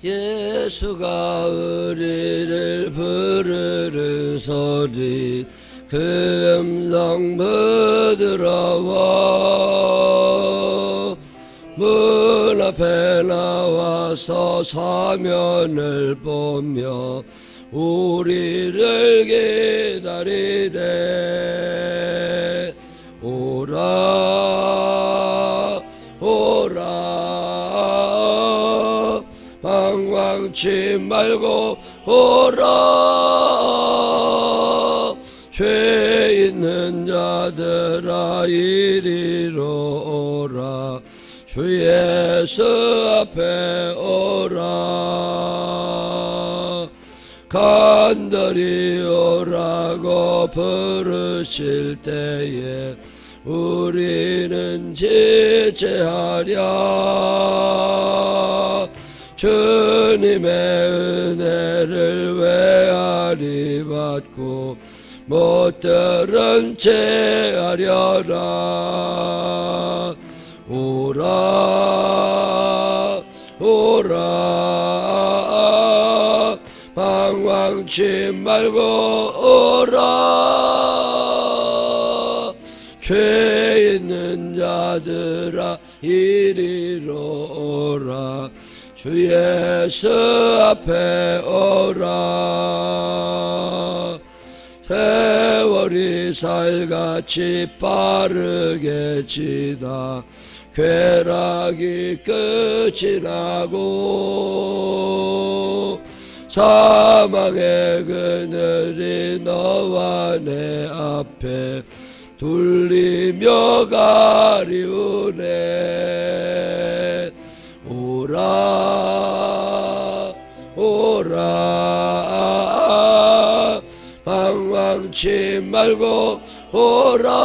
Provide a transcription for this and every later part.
예수가 우리를 부르는 소리 그 음성 부드러워 문 앞에 나와서 사면을 보며 우리를 기다리네. 오라 오라 방황치 말고 오라. 죄 있는 자들아 이리로 오라. 주 예수 앞에 오라. 간절히 오라고 부르실 때에 우리는 지체하랴. 주님의 은혜를 외아리 받고 못 들은 채 하려라. 오라 오라 방황치 말고 오라. 죄 있는 자들아 이리로 오라. 주 예수 앞에 오라. 세월이 살같이 빠르게 지나 쾌락이 끝이 나고 사망의 그늘이 너와 내 앞에 둘리며 가리우네. 오라 오라 방황치 말고 오라.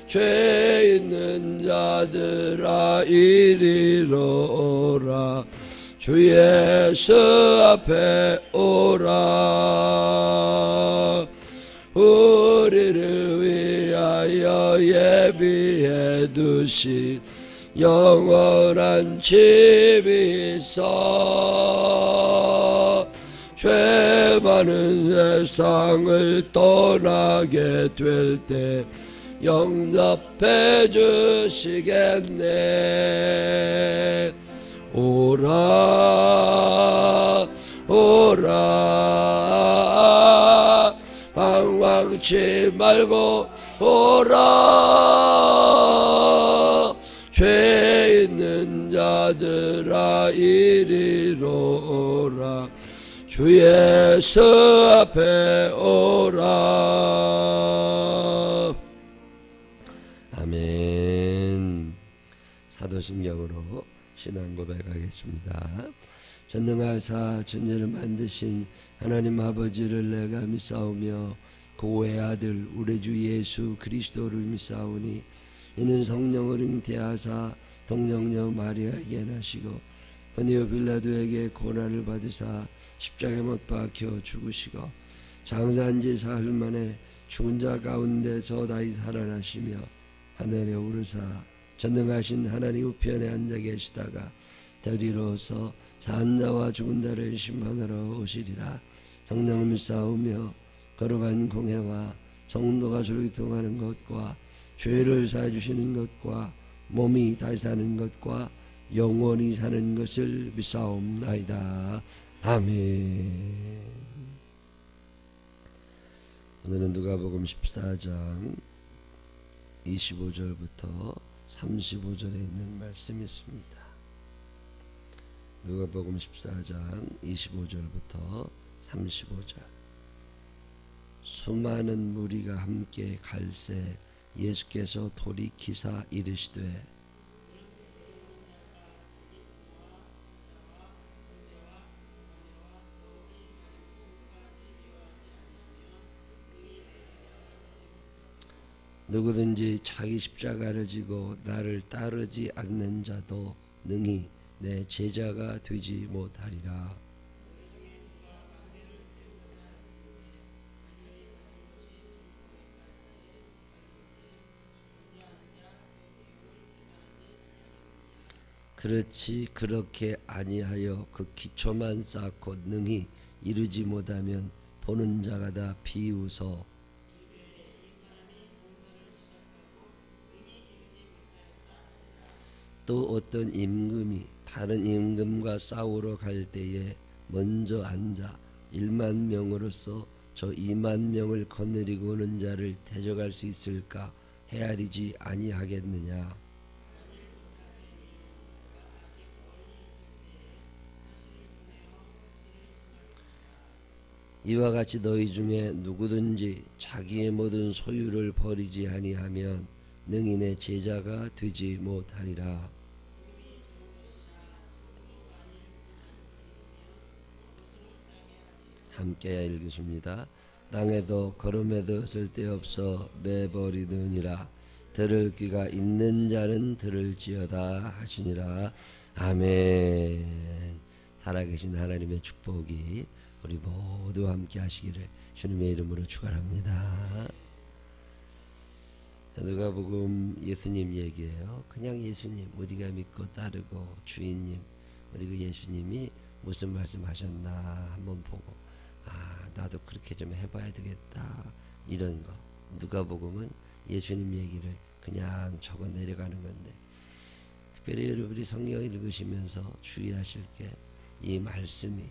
죄 있는 자들아 이리로 오라. 주 예수 앞에 오라. 우리를 위하여 예비해 두신 영원한 집이 있어. 죄 많은 세상을 떠나게 될 때 영접해 주시겠네. 오라 오라 방황치 말고 오라. 죄 있는 자들아 이리로 오라. 주 예수 앞에 오라. 아멘. 사도신경으로 신앙 고백하겠습니다. 전능하사 천지를 만드신 하나님 아버지를 내가 믿사오며 그 외아들 우리 주 예수 그리스도를 믿사오니 이는 성령을 잉태하사 동정녀 마리아에게 나시고 본디오 빌라도에게 고난을 받으사 십자가에 못 박혀 죽으시고 장사한 지 사흘 만에 죽은 자 가운데서 다시 살아나시며 하늘에 오르사 전능하신 하나님 우편에 앉아 계시다가 저리로서 산 자와 죽은 자를 심판하러 오시리라. 성령을 믿사오며 거룩한 공회와 성도가 조기통하는 것과 죄를 사해 주시는 것과 몸이 다시 사는 것과 영원히 사는 것을 믿사옵나이다. 아멘. 오늘은 누가복음 14장 25절부터 35절에 있는 말씀이 있습니다. 누가복음 14장 25절부터 35절. 수많은 무리가 함께 갈새 예수께서 돌이키사 이르시되 누구든지 자기 십자가를 지고 나를 따르지 않는 자도 능히 내 제자가 되지 못하리라. 그렇지 그렇게 아니하여 그 기초만 쌓고 능히 이루지 못하면 보는 자가 다 비웃어 또 어떤 임금이 다른 임금과 싸우러 갈 때에 먼저 앉아 1만 명으로서 저 2만 명을 거느리고 오는 자를 대적할 수 있을까 헤아리지 아니하겠느냐. 이와 같이 너희 중에 누구든지 자기의 모든 소유를 버리지 아니하면 능히 내 제자가 되지 못하리라. 함께 읽으십니다. 땅에도 걸음에도 쓸데없어 내버리느니라. 들을 귀가 있는 자는 들을지어다 하시니라. 아멘. 살아계신 하나님의 축복이 우리 모두 함께 하시기를 주님의 이름으로 축원합니다. 누가복음 예수님 얘기예요. 그냥 예수님 우리가 믿고 따르고 주인님 그리고 예수님이 무슨 말씀하셨나 한번 보고 나도 그렇게 좀 해봐야 되겠다 이런 거. 누가복음은 예수님 얘기를 그냥 적어 내려가는 건데 특별히 여러분이 성경 읽으시면서 주의하실 게 이 말씀이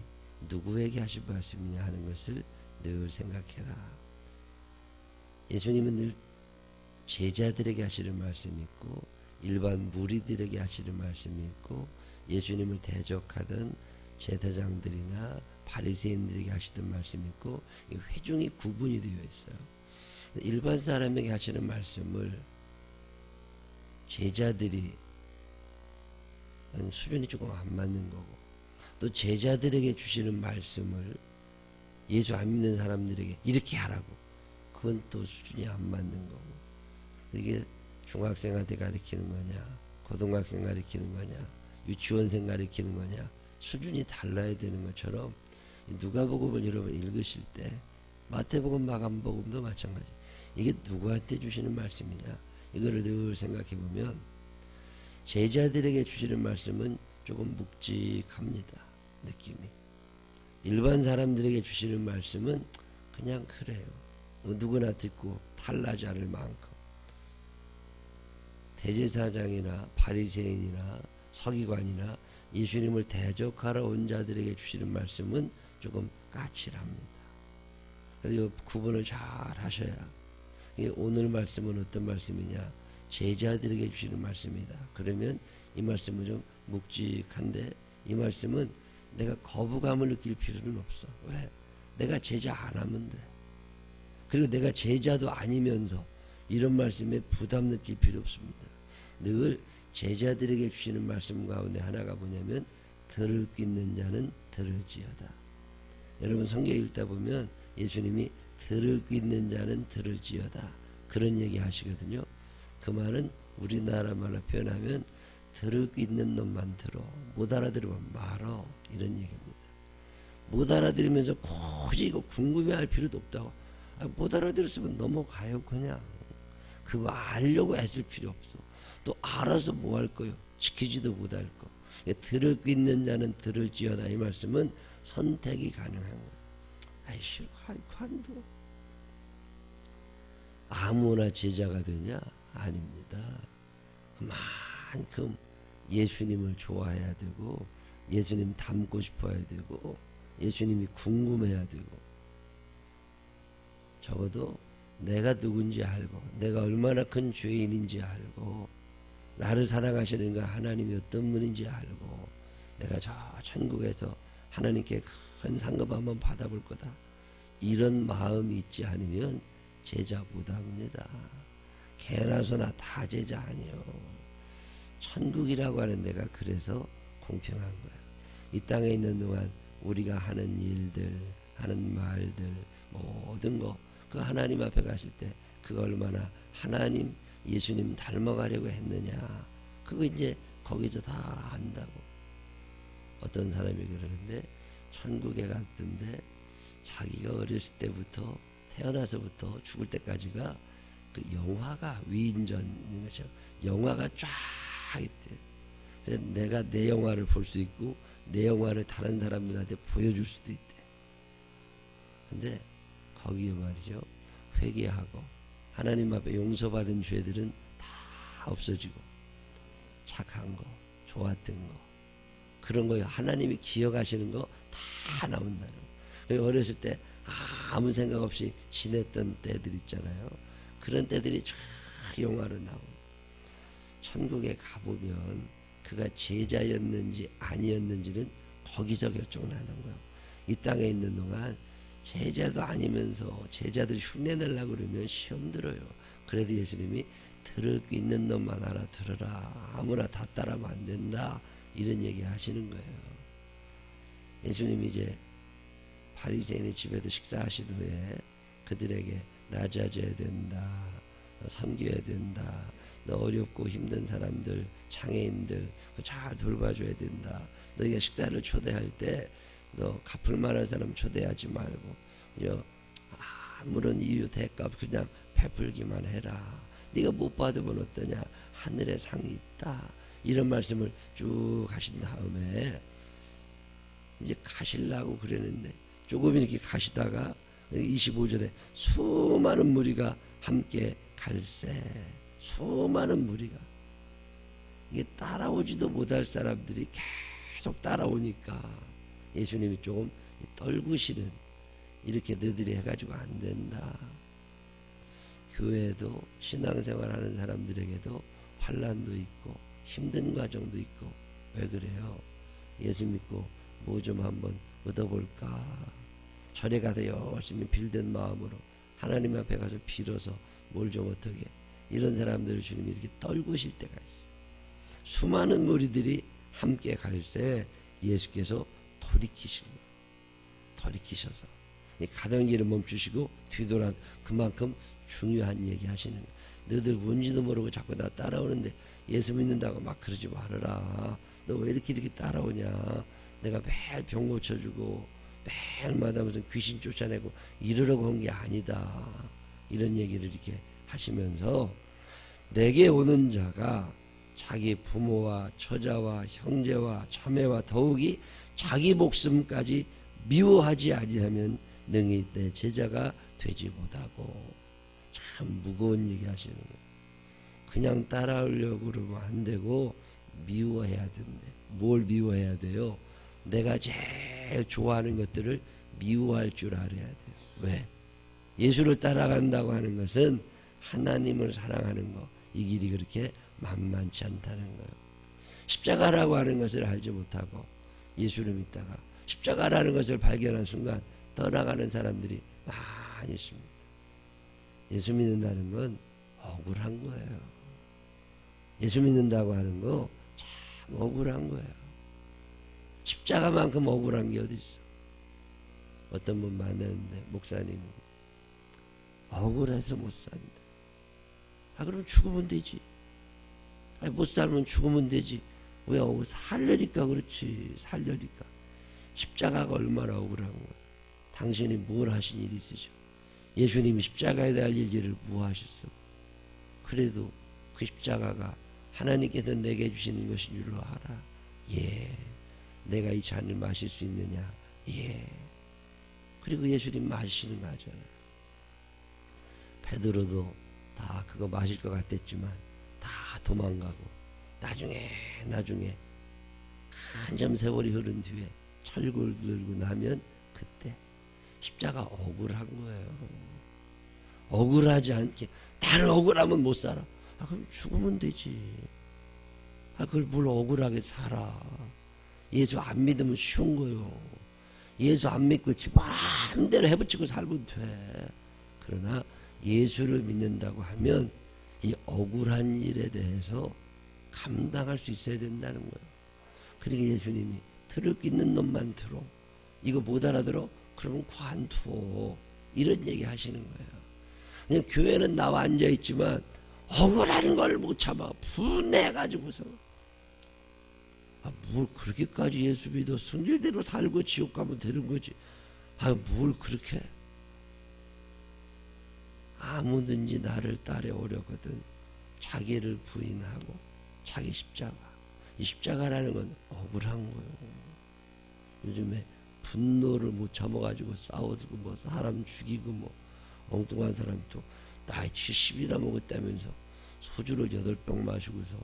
누구에게 하신 말씀이냐 하는 것을 늘 생각해라. 예수님은 늘 제자들에게 하시는 말씀이 있고 일반 무리들에게 하시는 말씀이 있고 예수님을 대적하던 제사장들이나 바리새인들에게 하시던 말씀이 있고 회중이 구분이 되어 있어요. 일반 사람에게 하시는 말씀을 제자들이 수준이 조금 안 맞는 거고 또 제자들에게 주시는 말씀을 예수 안 믿는 사람들에게 이렇게 하라고 그건 또 수준이 안 맞는 거고 이게 중학생한테 가르치는 거냐 고등학생 가르치는 거냐 유치원생 가르치는 거냐 수준이 달라야 되는 것처럼 누가복음을 여러분 읽으실 때 마태복음 마감복음도 마찬가지 이게 누구한테 주시는 말씀이냐 이거를 늘 생각해 보면 제자들에게 주시는 말씀은 조금 묵직합니다. 느낌이 일반 사람들에게 주시는 말씀은 그냥 그래요. 누구나 듣고 탈나지 않을 만큼 대제사장이나 바리새인이나 서기관이나 예수님을 대적하러 온 자들에게 주시는 말씀은 조금 까칠합니다. 그래서 구분을 잘 하셔야 오늘 말씀은 어떤 말씀이냐 제자들에게 주시는 말씀이다. 그러면 이 말씀은 좀 묵직한데 이 말씀은 내가 거부감을 느낄 필요는 없어. 왜? 내가 제자 안 하면 돼. 그리고 내가 제자도 아니면서 이런 말씀에 부담 느낄 필요 없습니다. 늘 제자들에게 주시는 말씀 가운데 하나가 뭐냐면 들을 귀 있는 자는 들을지어다. 여러분 성경 읽다 보면 예수님이 들을 귀 있는 자는 들을지어다 그런 얘기 하시거든요. 그 말은 우리나라 말로 표현하면 들을 귀 있는 놈만 들어 못 알아들으면 말어 이런 얘기입니다. 못 알아들으면서 굳이 이거 궁금해할 필요도 없다고. 못 알아들었으면 넘어가요. 그냥 그거 알려고 애쓸 필요 없어. 또 알아서 뭐 할 거요? 지키지도 못할 거. 들을 귀 있는 자는 들을지어다 이 말씀은 선택이 가능한 거예요. 아이씨 관도 아무나 제자가 되냐? 아닙니다. 그만큼 예수님을 좋아해야 되고 예수님 닮고 싶어야 되고 예수님이 궁금해야 되고 적어도 내가 누군지 알고 내가 얼마나 큰 죄인인지 알고 나를 사랑하시는 하나님이 어떤 분인지 알고 내가 저 천국에서 하나님께 큰 상급 한번 받아볼 거다 이런 마음이 있지 않으면 제자 못합니다. 개나 소나 다 제자 아니요. 천국이라고 하는 데가 그래서 공평한 거예요. 이 땅에 있는 동안 우리가 하는 일들 하는 말들 모든 거 그 하나님 앞에 가실 때 그거 얼마나 하나님 예수님 닮아가려고 했느냐 그거 이제 거기서 다 안다고. 어떤 사람이 그러는데 천국에 갔던데 자기가 어렸을 때부터 태어나서부터 죽을 때까지가 그 영화가 위인전인 거죠. 영화가 쫙 있대. 그래서 내가 내 영화를 볼 수 있고 내 영화를 다른 사람들한테 보여줄 수도 있대. 근데 거기에 말이죠, 회개하고 하나님 앞에 용서받은 죄들은 다 없어지고 착한 거, 좋았던 거, 그런 거 하나님이 기억하시는 거 다 나온다는 거. 어렸을 때 아무 생각 없이 지냈던 때들 있잖아요. 그런 때들이 쫙 영화로 나오고, 천국에 가보면 그가 제자였는지 아니었는지는 거기서 결정을 하는 거예요. 이 땅에 있는 동안 제자도 아니면서 제자들 흉내 내려고 그러면 시험 들어요. 그래도 예수님이 들을 게 있는 놈만 알아 들으라, 아무나 다 따르면 안 된다, 이런 얘기 하시는 거예요. 예수님이 이제 바리새인의 집에도 식사하신 후에 그들에게 낮아져야 된다, 섬겨야 된다, 너 어렵고 힘든 사람들, 장애인들 잘 돌봐줘야 된다, 너희가 식사를 초대할 때 너 갚을 만한 사람 초대하지 말고 아무런 이유 대가 없이 그냥 베풀기만 해라. 네가 못 받으면 어떠냐, 하늘에 상이 있다, 이런 말씀을 쭉 하신 다음에 이제 가시려고 그랬는데 조금 이렇게 가시다가 25절에 수많은 무리가 함께 갈새, 수많은 무리가, 이게 따라오지도 못할 사람들이 계속 따라오니까 예수님이 조금 떨구시는, 이렇게 너희들이 해가지고 안 된다. 교회도 신앙생활하는 사람들에게도 환난도 있고 힘든 과정도 있고. 왜 그래요? 예수 믿고 뭐 좀 한번 얻어볼까, 절에 가서 열심히 빌던 마음으로 하나님 앞에 가서 빌어서 뭘 좀 어떻게, 이런 사람들을 주님이 이렇게 떨구실 때가 있어요. 수많은 무리들이 함께 갈새 예수께서 돌이키신 거예요. 돌이키셔서 가던 길을 멈추시고 뒤돌아, 그만큼 중요한 얘기 하시는 거예요. 너희들 뭔지도 모르고 자꾸 나 따라오는데 예수 믿는다고 막 그러지 말아라. 너 왜 이렇게 따라오냐, 내가 매일 병 고쳐주고 매일마다 무슨 귀신 쫓아내고 이러려고 한 게 아니다, 이런 얘기를 이렇게 하시면서, 내게 오는 자가 자기 부모와 처자와 형제와 자매와 더욱이 자기 목숨까지 미워하지 아니하면 능히 내 제자가 되지 못하고. 참 무거운 얘기 하시는 거예요. 그냥 따라오려고 그러면 안 되고 미워해야 된대. 뭘 미워해야 돼요? 내가 제일 좋아하는 것들을 미워할 줄 알아야 돼요. 왜? 예수를 따라간다고 하는 것은 하나님을 사랑하는 거, 이 길이 그렇게 만만치 않다는 거예요. 십자가라고 하는 것을 알지 못하고 예수를 믿다가 십자가라는 것을 발견한 순간 떠나가는 사람들이 많이 있습니다. 예수 믿는다는 건 억울한 거예요. 예수 믿는다고 하는 거 참 억울한 거예요. 십자가만큼 억울한 게 어디 있어. 어떤 분 만났는데 목사님 억울해서 못 산다. 그럼 죽으면 되지. 못 살면 죽으면 되지. 왜 살려니까 그렇지. 살려니까. 십자가가 얼마나 억울한 거야. 당신이 뭘 하신 일이 있으셔. 예수님이 십자가에 달릴 일을 뭐 하셨어. 그래도 그 십자가가 하나님께서 내게 주시는 것인 줄로 알아. 예. 내가 이 잔을 마실 수 있느냐. 예. 그리고 예수님 마시는 거 하잖아. 베드로도 다 그거 마실 것 같았지만 다 도망가고 나중에 한참 세월이 흐른 뒤에 철골 들고 나면 그때 십자가 억울한 거예요. 억울하지 않게. 나는 억울하면 못 살아. 그럼 죽으면 되지. 그걸 뭘 억울하게 살아. 예수 안 믿으면 쉬운 거요. 예수 안 믿고 지 마음대로 해붙이고 살면 돼. 그러나 예수를 믿는다고 하면 이 억울한 일에 대해서 감당할 수 있어야 된다는 거예요. 그러니까 예수님이 들을 게 있는 놈만 들어. 이거 못 알아들어? 그러면 관두어. 이런 얘기 하시는 거예요. 그냥 교회는 나와 앉아있지만 억울한 걸 못 참아. 분해가지고서. 뭘 그렇게까지 예수 믿어. 순질대로 살고 지옥 가면 되는 거지. 뭘 그렇게. 아무든지 나를 따라오려거든 자기를 부인하고 자기 십자가. 이 십자가라는 건 억울한 거예요. 요즘에 분노를 못 참아가지고 싸우고 뭐 사람 죽이고 뭐 엉뚱한 사람 또 나이 70이나 먹었다면서 소주를 8병 마시고서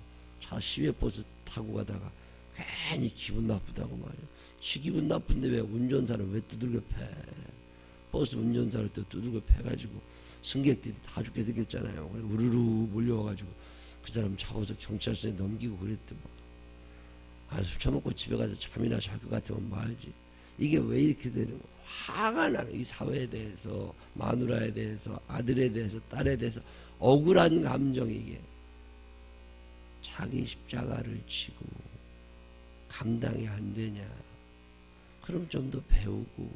차 시외버스 타고 가다가 괜히 기분 나쁘다고 말이야. 지 기분 나쁜데 왜 운전사를 왜 두들겨 패? 버스 운전사를 또 두들겨 패가지고 승객들이 다 죽게 생겼잖아요. 우르르 몰려와가지고 그 사람 잡아서 경찰서에 넘기고 그랬대 뭐. 술 처먹고 집에 가서 잠이나 잘 것 같으면 말지. 이게 왜 이렇게 되는 거야? 화가 나는 이 사회에 대해서, 마누라에 대해서, 아들에 대해서, 딸에 대해서 억울한 감정이 이게 자기 십자가를 지고 감당이 안 되냐? 그럼 좀 더 배우고,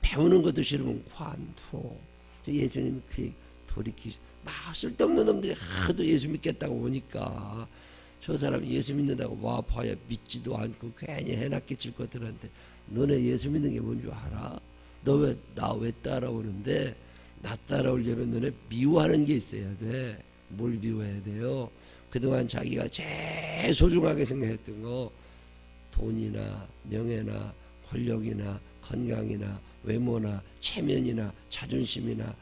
배우는 것도 싫으면 관둬. 예수님 그 돌이키 막 쓸데없는 놈들이 하도 예수 믿겠다고 오니까 저 사람 예수 믿는다고 와봐야 믿지도 않고 괜히 해놨겠질 것들한테 너네 예수 믿는 게 뭔 줄 알아? 너 왜 나 왜 따라오는데 나 따라오려면 너네 미워하는 게 있어야 돼. 뭘 미워해야 돼요? 그동안 자기가 제일 소중하게 생각했던 거 돈이나 명예나 권력이나 건강이나 외모나 체면이나 자존심이나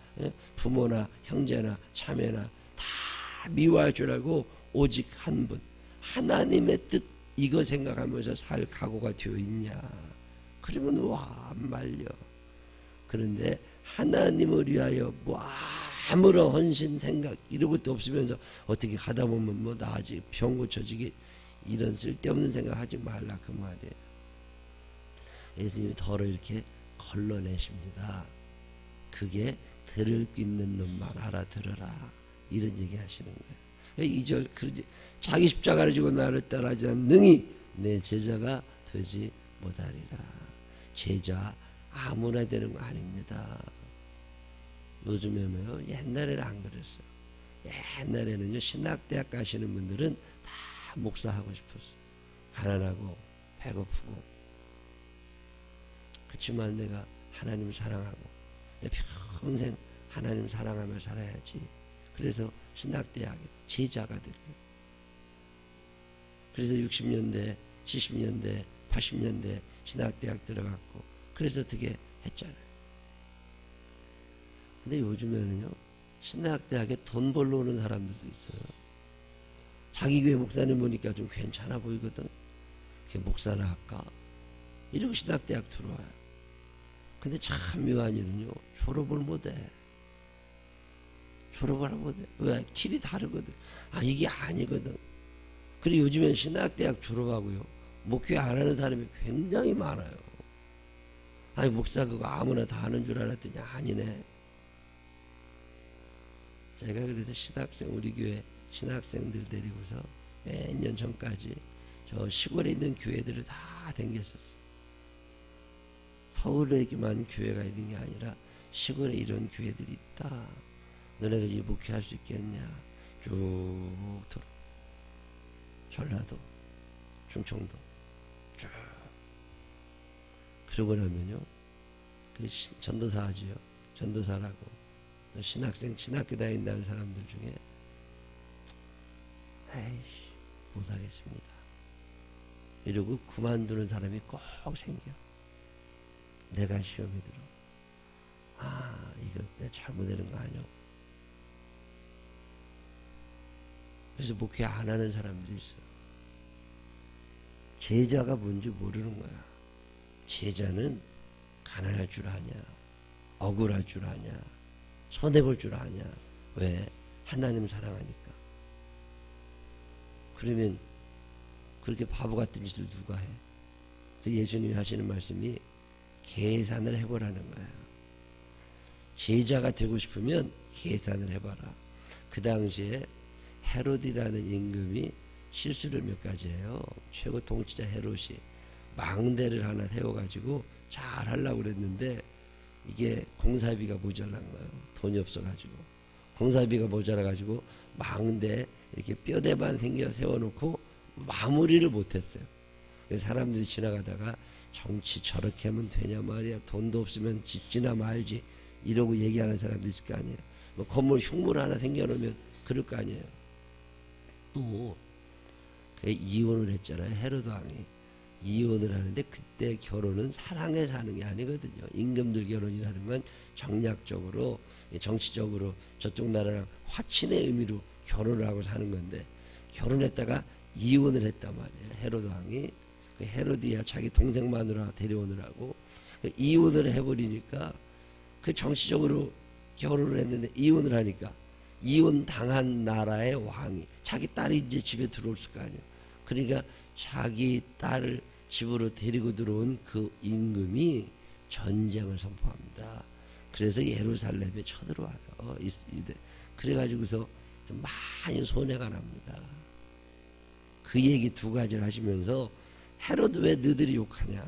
부모나 형제나 자매나 다 미워할 줄 알고 오직 한 분 하나님의 뜻 이거 생각하면서 살 각오가 되어 있냐? 그러면 와 안 말려. 그런데 하나님을 위하여 뭐 아무런 헌신 생각 이런 것도 없으면서 어떻게 하다 보면 뭐 나 아직 병 고쳐지기 이런 쓸데없는 생각 하지 말라 그 말이에요. 예수님이 더러 이렇게 걸러내십니다. 그게 들을 수 있는 놈만 알아들어라 이런 얘기 하시는 거예요. 2절 그러지 자기 십자가를 지고 나를 따라하지 않는 능히 내 제자가 되지 못하리라. 제자 아무나 되는 거 아닙니다. 요즘에는요 옛날에는 안 그랬어요. 옛날에는요 신학대학 가시는 분들은 다 목사하고 싶었어요. 가난하고 배고프고 그렇지만 내가 하나님을 사랑하고 내 평생 하나님 사랑하며 살아야지. 그래서 신학대학에 제자가 되고요. 그래서 60년대, 70년대, 80년대 신학대학 들어갔고 그래서 어떻게 했잖아요. 근데 요즘에는요 신학대학에 돈 벌러 오는 사람들도 있어요. 자기 교회 목사님 보니까 좀 괜찮아 보이거든. 목사나 할까? 이러고 신학대학 들어와요. 근데 참 묘한 일은요 졸업을 못해. 졸업을 못해. 왜? 길이 다르거든. 이게 아니거든. 그리고 요즘엔 신학대학 졸업하고요 목회 안 하는 사람이 굉장히 많아요. 목사 그거 아무나 다 하는 줄 알았더니 아니네. 제가 그래도 신학생 우리 교회 신학생들 데리고서 몇 년 전까지 저 시골에 있는 교회들을 다 다녔었어요. 서울에만 교회가 있는 게 아니라 시골에 이런 교회들이 있다. 너네들이 목회할 수 있겠냐. 쭉 돌아. 전라도, 충청도 쭉. 그러고 나면요 그 전도사 하지요. 전도사라고 신학생 신학교 다닌다는 사람들 중에 에이씨 못하겠습니다 이러고 그만두는 사람이 꼭 생겨. 내가 시험에 들어. 이거 내가 잘못되는 거 아니야. 그래서 목회 안 하는 사람들이 있어. 제자가 뭔지 모르는 거야. 제자는 가난할 줄 아냐, 억울할 줄 아냐, 손해볼 줄 아냐. 왜? 하나님 사랑하니까. 그러면 그렇게 바보 같은 짓을 누가 해? 예수님이 하시는 말씀이 계산을 해보라는 거야. 제자가 되고 싶으면 계산을 해봐라. 그 당시에 헤롯이라는 임금이 실수를 몇 가지 해요. 최고 통치자 헤롯이 망대를 하나 세워가지고 잘 하려고 그랬는데 이게 공사비가 모자란 거예요. 돈이 없어가지고 공사비가 모자라가지고 망대 이렇게 뼈대만 생겨 세워놓고 마무리를 못했어요. 그래서 사람들이 지나가다가 정치 저렇게 하면 되냐 말이야. 돈도 없으면 짓지나 말지 이러고 얘기하는 사람도 있을 거 아니에요. 건물 흉물 하나 생겨놓으면 그럴 거 아니에요. 또 이혼을 했잖아요. 헤로드 왕이 이혼을 하는데, 그때 결혼은 사랑해서 하는 게 아니거든요. 임금들 결혼이라는 건 정략적으로, 정치적으로 저쪽 나라랑 화친의 의미로 결혼을 하고 사는 건데, 결혼했다가 이혼을 했단 말이에요. 헤로드 왕이. 헤로디아 자기 동생 마누라 데려오느라고 이혼을 해버리니까, 그 정치적으로 결혼을 했는데 이혼을 하니까, 이혼 당한 나라의 왕이 자기 딸이 이제 집에 들어올 거 아니에요. 그러니까 자기 딸을 집으로 데리고 들어온 그 임금이 전쟁을 선포합니다. 그래서 예루살렘에 쳐들어와요. 그래가지고서 좀 많이 손해가 납니다. 그 얘기 두 가지를 하시면서, 헤로드 왜 너희들이 욕하냐,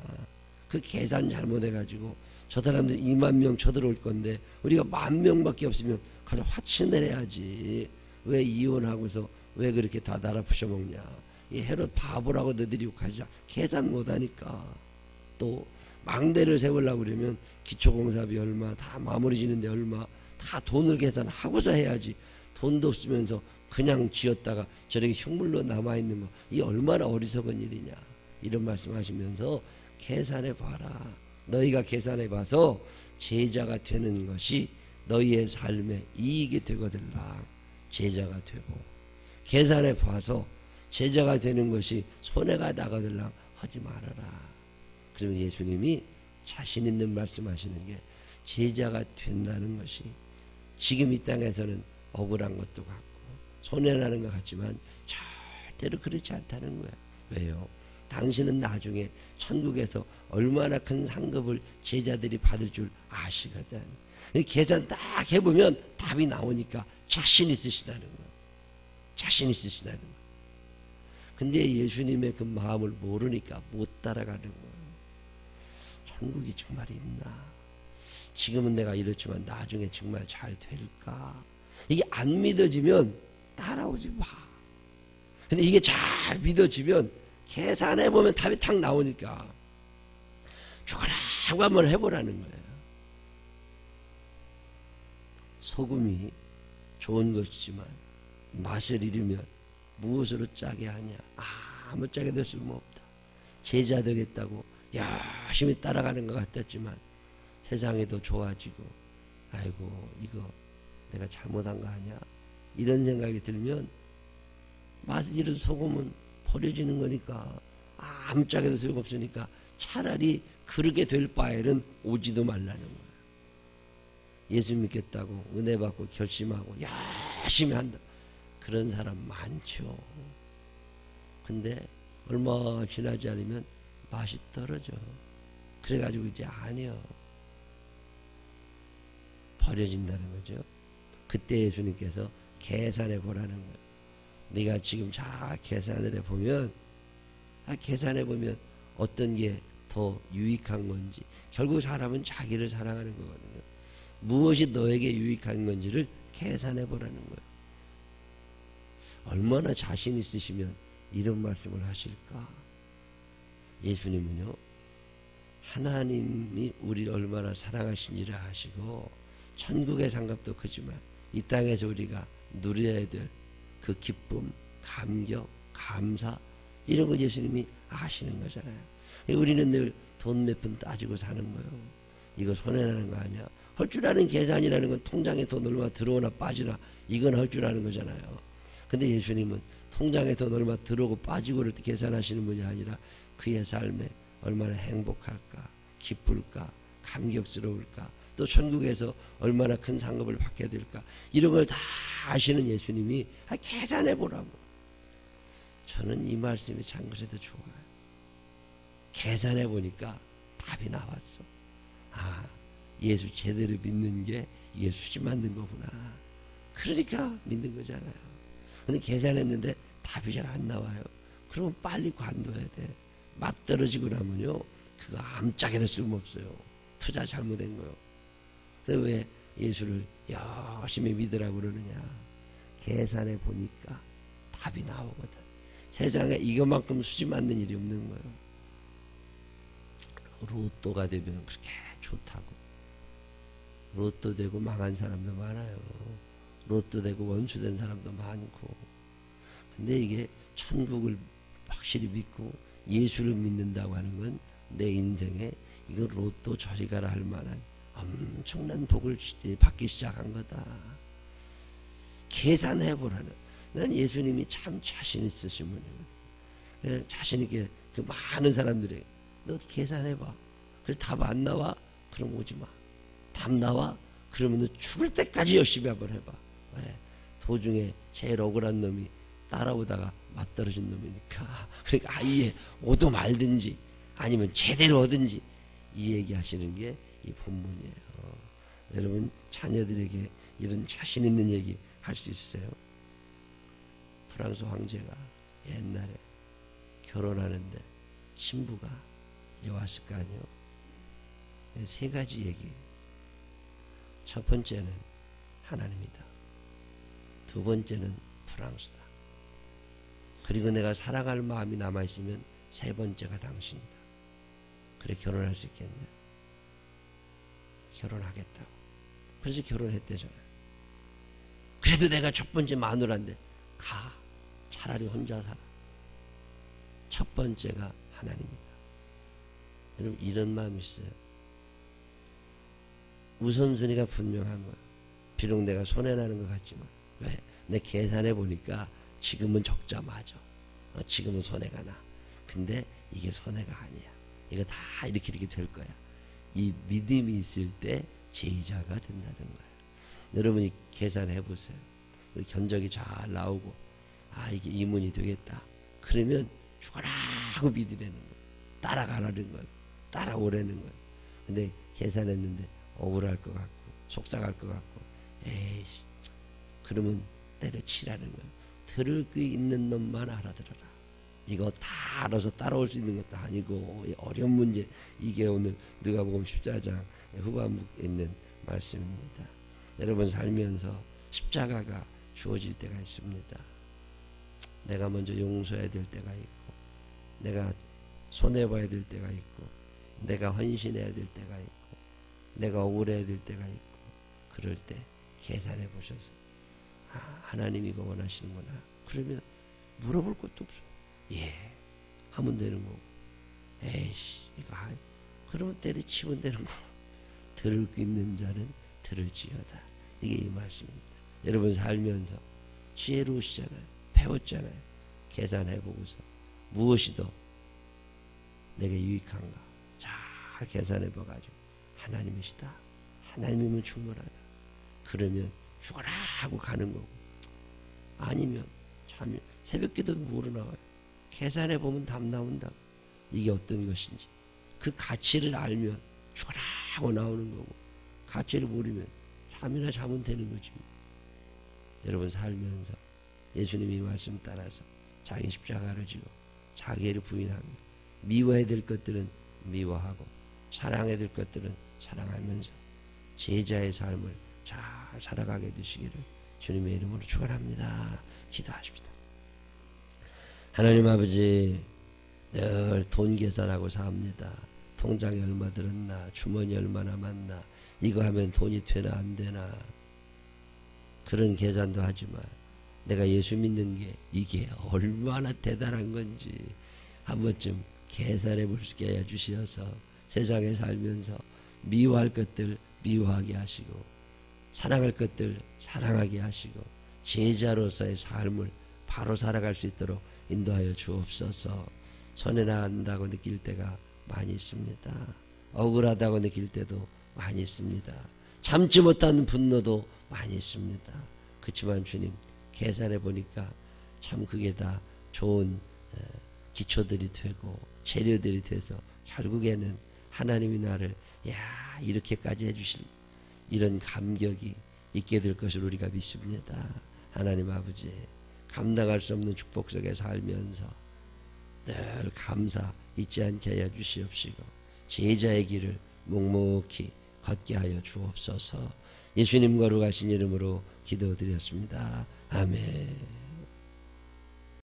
그 계산 잘못해가지고 저 사람들 2만 명 쳐들어올 건데 우리가 10,000명밖에 없으면 가서 화친을 해야지, 왜 이혼하고서 왜 그렇게 다 나라 부셔먹냐, 이 헤롯 바보라고 너희들이 욕하자. 계산 못하니까. 또 망대를 세우려고 그러면 기초공사비 얼마, 다 마무리 지는데 얼마, 다 돈을 계산하고서 해야지. 돈도 없으면서 그냥 지었다가 저렇게 흉물로 남아있는 거, 이 얼마나 어리석은 일이냐, 이런 말씀하시면서 계산해 봐라. 너희가 계산해 봐서 제자가 되는 것이 너희의 삶에 이익이 되거들라. 제자가 되고 계산해 봐서 제자가 되는 것이 손해가 나거들라 하지 말아라. 그러면 예수님이 자신 있는 말씀하시는 게, 제자가 된다는 것이 지금 이 땅에서는 억울한 것도 같고 손해나는 것 같지만 절대로 그렇지 않다는 거야. 왜요? 당신은 나중에 천국에서 얼마나 큰 상급을 제자들이 받을 줄 아시거든. 계산 딱 해보면 답이 나오니까 자신 있으시다는 거야. 자신 있으시다는 거야. 근데 예수님의 그 마음을 모르니까 못 따라가는 거예요. 천국이 정말 있나? 지금은 내가 이렇지만 나중에 정말 잘 될까? 이게 안 믿어지면 따라오지 마. 근데 이게 잘 믿어지면 계산해보면 답이 탁 나오니까 죽어라 하고 한번 해보라는 거예요. 소금이 좋은 것이지만 맛을 잃으면 무엇으로 짜게 하냐? 아무 짜게 될 수는 없다. 제자 되겠다고 열심히 따라가는 것 같았지만 세상이 더 좋아지고, 아이고 이거 내가 잘못한 거 아니야? 이런 생각이 들면 맛을 잃은 소금은 버려지는 거니까 아무 짝에도 소용없으니까 차라리 그렇게 될 바에는 오지도 말라는 거야. 예수 믿겠다고 은혜 받고 결심하고 열심히 한다, 그런 사람 많죠. 근데 얼마 지나지 않으면 맛이 떨어져. 그래가지고 이제 아니요, 버려진다는 거죠. 그때 예수님께서 계산해 보라는 거예요. 네가 지금 잘 계산을 해보면, 계산해 보면 어떤 게 더 유익한 건지. 결국 사람은 자기를 사랑하는 거거든요. 무엇이 너에게 유익한 건지를 계산해 보라는 거예요. 얼마나 자신 있으시면 이런 말씀을 하실까? 예수님은요, 하나님이 우리를 얼마나 사랑하신지를 아시고 천국의 상급도 크지만 이 땅에서 우리가 누려야 될 그 기쁨, 감격, 감사, 이런 걸 예수님이 아시는 거잖아요. 우리는 늘 돈 몇 푼 따지고 사는 거예요. 이거 손해나는 거 아니야? 할 줄 아는 계산이라는 건 통장에 돈 얼마 들어오나 빠지나, 이건 할 줄 아는 거잖아요. 근데 예수님은 통장에 돈 얼마 들어오고 빠지고를 계산하시는 분이 아니라 그의 삶에 얼마나 행복할까, 기쁠까, 감격스러울까, 또 천국에서 얼마나 큰 상급을 받게 될까, 이런 걸 다 아시는 예수님이 계산해 보라고. 저는 이 말씀이 참 그래도 좋아요. 계산해 보니까 답이 나왔어. 예수 제대로 믿는 게 이게 수지 맞는 거구나. 그러니까 믿는 거잖아요. 근데 계산했는데 답이 잘 안 나와요. 그러면 빨리 관둬야 돼. 막 떨어지고 나면요, 그거 아무짝에도 쓸모없어요. 투자 잘못된 거요. 근데 왜 예수를 열심히 믿으라고 그러느냐? 계산해 보니까 답이 나오거든. 세상에 이것만큼 수지 맞는 일이 없는 거예요. 로또가 되면 그렇게 좋다고. 로또 되고 망한 사람도 많아요. 로또 되고 원수된 사람도 많고. 근데 이게 천국을 확실히 믿고 예수를 믿는다고 하는 건 내 인생에 이거 로또 저리 가라 할 만한 엄청난 복을 받기 시작한 거다. 계산해보라는. 난 예수님이 참 자신 있으신 분이거든. 자신 있게 그 많은 사람들에게 너 계산해봐. 그래 답 안 나와? 그럼 오지 마. 답 나와? 그러면 죽을 때까지 열심히 한번 해봐. 왜? 도중에 제일 억울한 놈이 따라오다가 맞떨어진 놈이니까. 그러니까 아예 오도 말든지 아니면 제대로 오든지 이 얘기 하시는 게 이 본문이에요. 여러분 자녀들에게 이런 자신 있는 얘기 할 수 있으세요? 프랑스 황제가 옛날에 결혼하는데 신부가 왔을 거 아니에요. 세 가지 얘기. 첫 번째는 하나님이다. 두 번째는 프랑스다. 그리고 내가 사랑할 마음이 남아있으면 세 번째가 당신이다. 그래 결혼할 수 있겠냐? 결혼하겠다고. 그래서 결혼했대잖아요. 그래도 내가 첫 번째 마누라인데 가. 차라리 혼자 살아. 첫 번째가 하나님이다. 여러분 이런 마음이 있어요. 우선순위가 분명한 거야. 비록 내가 손해나는 것 같지만 왜? 내 계산해 보니까 지금은 적자 맞아. 지금은 손해가 나. 근데 이게 손해가 아니야. 이거 다 이렇게 될 거야. 이 믿음이 있을 때 제자가 된다는 거예요. 여러분이 계산해 보세요. 견적이 잘 나오고 이게 이문이 되겠다. 그러면 죽어라 하고 믿으라는 거예요. 따라가라는 거예요. 따라오라는 거예요. 근데 계산했는데 억울할 것 같고 속상할 것 같고 에이씨 그러면 때려치라는 거예요. 들을 게 있는 놈만 알아들어라. 이거 다 알아서 따라올 수 있는 것도 아니고 어려운 문제. 이게 오늘 누가복음 14장 후반부에 있는 말씀입니다. 여러분 살면서 십자가가 주어질 때가 있습니다. 내가 먼저 용서해야 될 때가 있고 내가 손해봐야 될 때가 있고 내가 헌신해야 될 때가 있고 내가 억울해야 될 때가 있고 그럴 때 계산해 보셔서 하나님이 이거 원하시는구나. 그러면 물어볼 것도 없어. 예 하면 되는 거고 에이씨 이거 그러면 때려치면 되는 거고 들을 수 있는 자는 들을지어다. 이게 이 말씀입니다. 여러분 살면서 지혜로우시잖아요. 배웠잖아요. 계산해보고서 무엇이 더 내게 유익한가 잘 계산해봐가지고 하나님이시다. 하나님이면 충분하다. 그러면 죽어라 하고 가는 거고 아니면 참 새벽기도 물어 나와요. 계산해보면 답 나온다. 이게 어떤 것인지 그 가치를 알면 죽어라 하고 나오는 거고 가치를 모르면 잠이나 자면 되는 거지. 여러분 살면서 예수님이 말씀 따라서 자기 십자가를 지고 자기를 부인하며 미워해야 될 것들은 미워하고 사랑해야 될 것들은 사랑하면서 제자의 삶을 잘 살아가게 되시기를 주님의 이름으로 축원합니다. 기도하십시다. 하나님 아버지 늘 돈 계산하고 삽니다. 통장에 얼마 들었나 주머니 얼마 남았나 이거 하면 돈이 되나 안 되나 그런 계산도 하지만 내가 예수 믿는 게 이게 얼마나 대단한 건지 한 번쯤 계산해 볼 수 있게 해주셔서 세상에 살면서 미워할 것들 미워하게 하시고 사랑할 것들 사랑하게 하시고 제자로서의 삶을 바로 살아갈 수 있도록 인도하여 주옵소서. 손해난다고 느낄 때가 많이 있습니다. 억울하다고 느낄 때도 많이 있습니다. 참지 못하는 분노도 많이 있습니다. 그렇지만 주님 계산해 보니까 참 그게 다 좋은 기초들이 되고 재료들이 돼서 결국에는 하나님이 나를 이렇게까지 해주실 이런 감격이 있게 될 것을 우리가 믿습니다. 하나님 아버지 감당할 수 없는 축복 속에 살면서 늘 감사 잊지 않게 하여 주시옵시고 제자의 길을 묵묵히 걷게 하여 주옵소서. 예수님 거룩하신 이름으로 기도드렸습니다. 아멘.